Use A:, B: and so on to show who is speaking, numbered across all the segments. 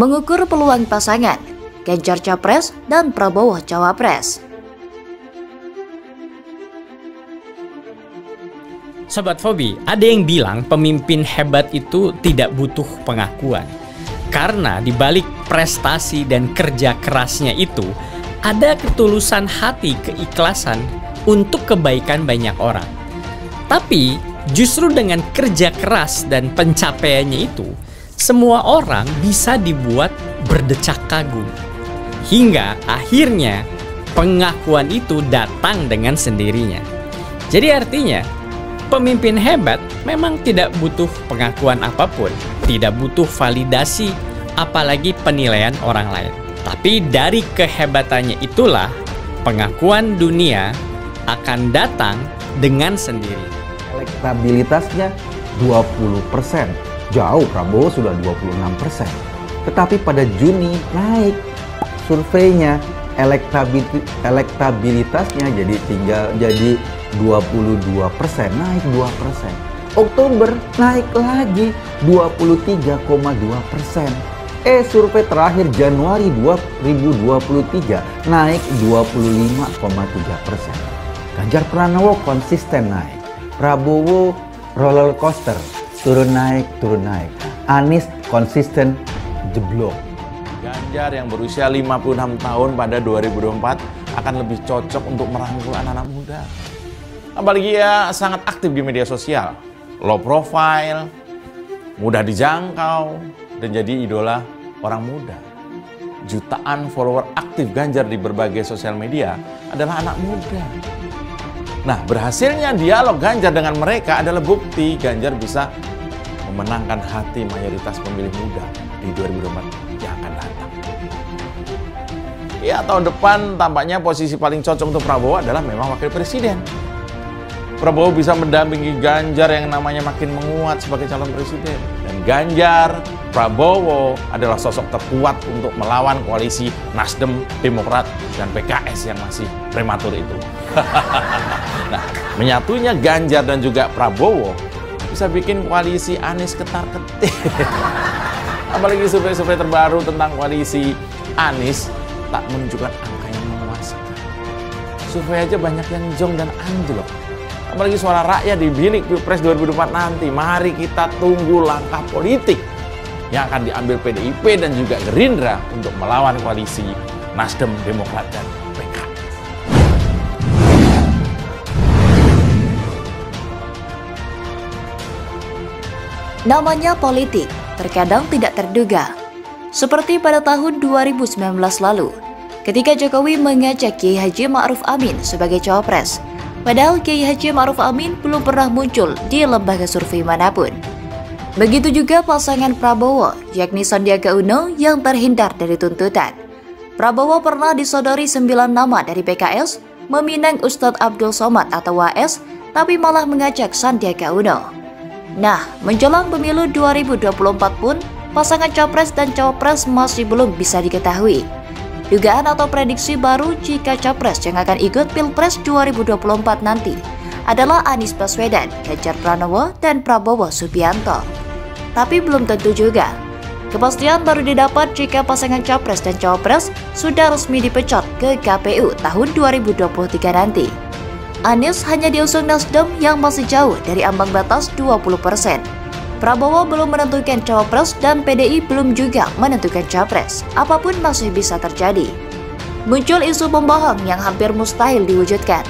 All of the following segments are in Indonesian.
A: mengukur peluang pasangan Ganjar Capres dan Prabowo Cawapres.
B: Sobat Fobi, ada yang bilang pemimpin hebat itu tidak butuh pengakuan. Karena di balik prestasi dan kerja kerasnya itu, ada ketulusan hati, keikhlasan untuk kebaikan banyak orang. Tapi justru dengan kerja keras dan pencapaiannya itu, semua orang bisa dibuat berdecak kagum. Hingga akhirnya pengakuan itu datang dengan sendirinya. Jadi artinya, pemimpin hebat memang tidak butuh pengakuan apapun, tidak butuh validasi, apalagi penilaian orang lain. Tapi dari kehebatannya itulah pengakuan dunia akan datang dengan sendiri.
C: Elektabilitasnya 20%, jauh Prabowo sudah 26%. Tetapi pada Juni naik surveinya, elektabilitasnya jadi 22%, naik 2%. Oktober naik lagi 23,2%. Survei terakhir Januari 2023 naik 25,3%. Ganjar Pranowo konsisten naik. Prabowo roller coaster, turun naik. Anies konsisten jeblok.
D: Ganjar yang berusia 56 tahun pada 2024 akan lebih cocok untuk merangkul anak-anak muda. Apalagi ia sangat aktif di media sosial, low profile, mudah dijangkau, dan jadi idola orang muda. Jutaan follower aktif Ganjar di berbagai sosial media adalah anak muda. Nah, berhasilnya dialog Ganjar dengan mereka adalah bukti Ganjar bisa memenangkan hati mayoritas pemilih muda di 2024 yang akan datang. Ya, tahun depan tampaknya posisi paling cocok untuk Prabowo adalah memang wakil presiden. Prabowo bisa mendampingi Ganjar yang namanya makin menguat sebagai calon presiden. Dan Ganjar, Prabowo adalah sosok terkuat untuk melawan koalisi Nasdem, Demokrat, dan PKS yang masih prematur itu. Nah, menyatunya Ganjar dan juga Prabowo bisa bikin koalisi Anies ketar-ketir. Apalagi survei-survei terbaru tentang koalisi Anies tak menunjukkan angka yang memuaskan. Survei aja banyak yang jong dan anjlok. Apalagi suara rakyat di bilik Pilpres 2024 nanti. Mari kita tunggu langkah politik yang akan diambil PDIP dan juga Gerindra untuk melawan koalisi Nasdem, Demokrat, dan PKS.
A: Namanya politik, terkadang tidak terduga. Seperti pada tahun 2019 lalu, ketika Jokowi mengajak Kiai Haji Ma'ruf Amin sebagai cawapres. Padahal Kiai Haji Ma'ruf Amin belum pernah muncul di lembaga survei manapun. Begitu juga pasangan Prabowo, yakni Sandiaga Uno yang terhindar dari tuntutan. Prabowo pernah disodori 9 nama dari PKS, meminang Ustadz Abdul Somad atau WAS, tapi malah mengajak Sandiaga Uno. Nah, menjelang pemilu 2024 pun, pasangan capres dan cawapres masih belum bisa diketahui. Dugaan atau prediksi baru jika capres yang akan ikut Pilpres 2024 nanti adalah Anies Baswedan, Ganjar Pranowo, dan Prabowo Subianto. Tapi belum tentu juga. Kepastian baru didapat jika pasangan capres dan cawapres sudah resmi dipecat ke KPU tahun 2023 nanti. Anies hanya diusung Nasdem yang masih jauh dari ambang batas 20%. Prabowo belum menentukan cawapres dan PDI belum juga menentukan capres. Apapun masih bisa terjadi. Muncul isu pembohong yang hampir mustahil diwujudkan.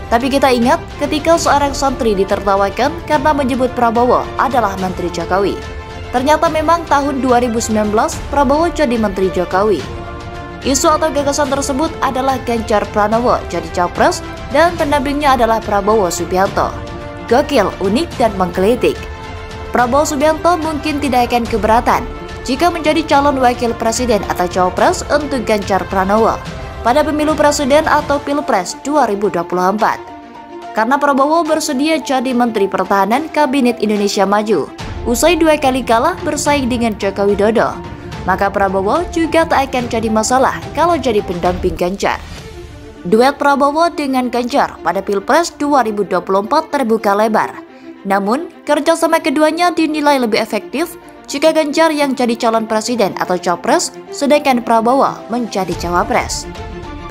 A: Tapi kita ingat ketika seorang santri ditertawakan karena menyebut Prabowo adalah Menteri Jokowi. Ternyata memang tahun 2019 Prabowo jadi Menteri Jokowi. Isu atau gagasan tersebut adalah Ganjar Pranowo jadi capres dan pendampingnya adalah Prabowo Subianto. Gokil, unik, dan menggelitik. Prabowo Subianto mungkin tidak akan keberatan jika menjadi calon wakil presiden atau cawapres untuk Ganjar Pranowo pada pemilu presiden atau Pilpres 2024. Karena Prabowo bersedia jadi Menteri Pertahanan Kabinet Indonesia Maju, usai 2 kali kalah bersaing dengan Joko Widodo, maka Prabowo juga tak akan jadi masalah kalau jadi pendamping Ganjar. Duet Prabowo dengan Ganjar pada Pilpres 2024 terbuka lebar. Namun, kerjasama keduanya dinilai lebih efektif jika Ganjar yang jadi calon presiden atau capres, sedangkan Prabowo menjadi cawapres.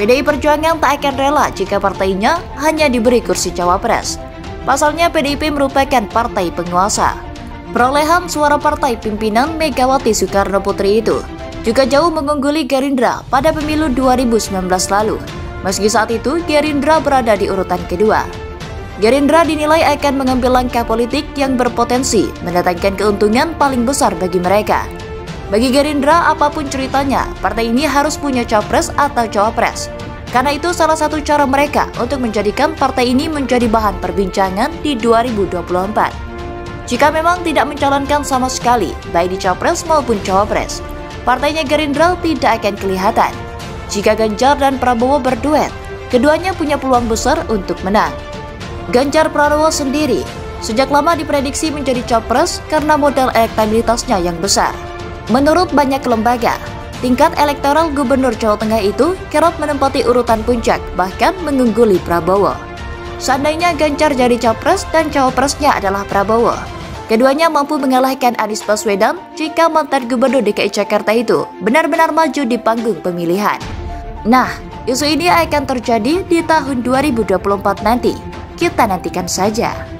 A: PDI Perjuangan tak akan rela jika partainya hanya diberi kursi cawapres. Pasalnya PDIP merupakan partai penguasa. Perolehan suara partai pimpinan Megawati Soekarno Putri itu juga jauh mengungguli Gerindra pada pemilu 2019 lalu. Meski saat itu Gerindra berada di urutan kedua. Gerindra dinilai akan mengambil langkah politik yang berpotensi mendatangkan keuntungan paling besar bagi mereka. Bagi Gerindra, apapun ceritanya, partai ini harus punya capres atau cawapres. Karena itu salah satu cara mereka untuk menjadikan partai ini menjadi bahan perbincangan di 2024. Jika memang tidak mencalonkan sama sekali, baik di capres maupun cawapres, partainya Gerindra tidak akan kelihatan. Jika Ganjar dan Prabowo berduet, keduanya punya peluang besar untuk menang. Ganjar Pranowo sendiri sejak lama diprediksi menjadi capres karena modal elektabilitasnya yang besar. Menurut banyak lembaga, tingkat elektoral Gubernur Jawa Tengah itu kerap menempati urutan puncak, bahkan mengungguli Prabowo. Seandainya Ganjar jadi capres dan cawapresnya adalah Prabowo, keduanya mampu mengalahkan Anies Baswedan jika mantan Gubernur DKI Jakarta itu benar-benar maju di panggung pemilihan. Nah, isu ini akan terjadi di tahun 2024 nanti. Kita nantikan saja.